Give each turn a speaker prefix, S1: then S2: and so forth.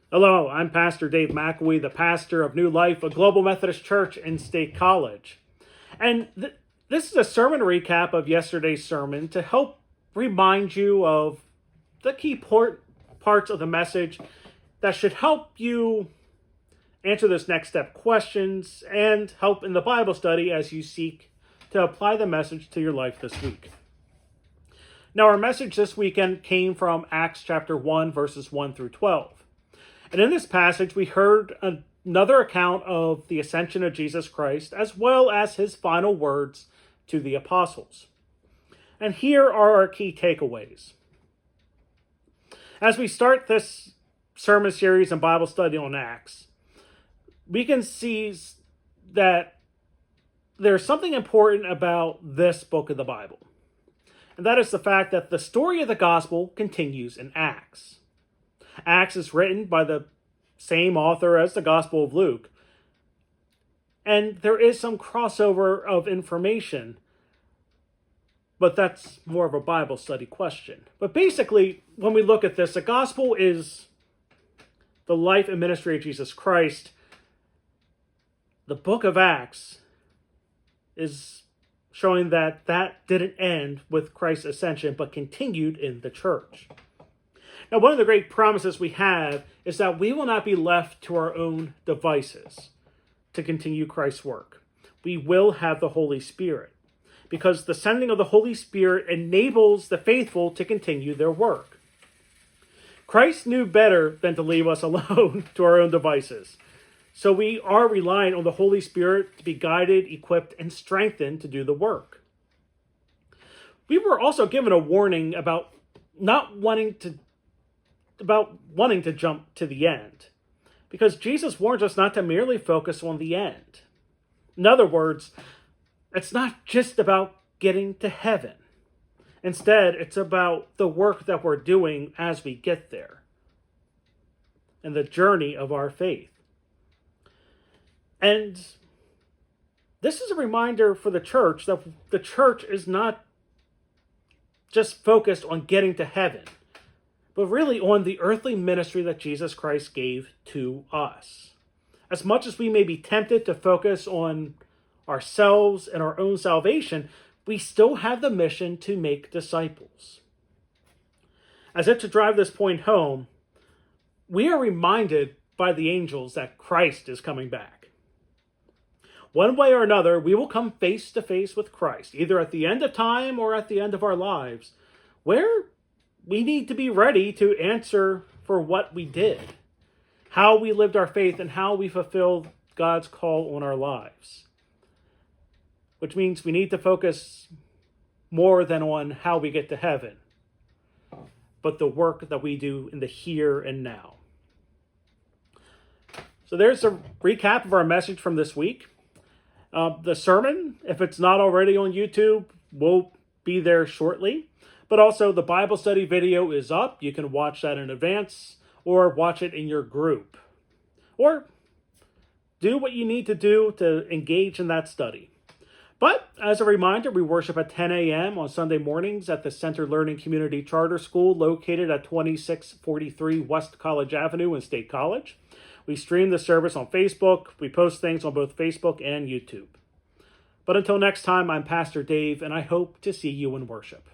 S1: Hello, I'm Pastor Dave McElwee, the pastor of New Life, a Global Methodist Church in State College. And this is a sermon recap of yesterday's sermon to help remind you of the key parts of the message that should help you answer this next step questions and help in the Bible study as you seek to apply the message to your life this week. Now, our message this weekend came from Acts chapter 1, verses 1 through 12. And in this passage, we heard another account of the ascension of Jesus Christ, as well as his final words to the apostles. And here are our key takeaways. As we start this sermon series and Bible study on Acts, we can see that there's something important about this book of the Bible. And that is the fact that the story of the gospel continues in Acts. Acts is written by the same author as the Gospel of Luke. And there is some crossover of information, but that's more of a Bible study question. But basically, when we look at this, the gospel is the life and ministry of Jesus Christ. The book of Acts is showing that didn't end with Christ's ascension, but continued in the church. Now, one of the great promises we have is that we will not be left to our own devices to continue Christ's work. We will have the Holy Spirit, because the sending of the Holy Spirit enables the faithful to continue their work. Christ knew better than to leave us alone to our own devices. So we are relying on the Holy Spirit to be guided, equipped, and strengthened to do the work. We were also given a warning about wanting to jump to the end, because Jesus warns us not to merely focus on the end. In other words, it's not just about getting to heaven. Instead, it's about the work that we're doing as we get there and the journey of our faith. And this is a reminder for the church that the church is not just focused on getting to heaven, but really on the earthly ministry that Jesus Christ gave to us. As much as we may be tempted to focus on ourselves and our own salvation, we still have the mission to make disciples. As if to drive this point home, we are reminded by the angels that Christ is coming back. One way or another, we will come face to face with Christ, either at the end of time or at the end of our lives, where we need to be ready to answer for what we did, how we lived our faith, and how we fulfilled God's call on our lives. Which means we need to focus more than on how we get to heaven, but the work that we do in the here and now. So there's a recap of our message from this week. The sermon, if it's not already on YouTube, will be there shortly. But also the Bible study video is up. You can watch that in advance or watch it in your group. Or do what you need to do to engage in that study. But as a reminder, we worship at 10 a.m. on Sunday mornings at the Center Learning Community Charter School located at 2643 West College Avenue in State College. We stream the service on Facebook. We post things on both Facebook and YouTube. But until next time, I'm Pastor Dave, and I hope to see you in worship.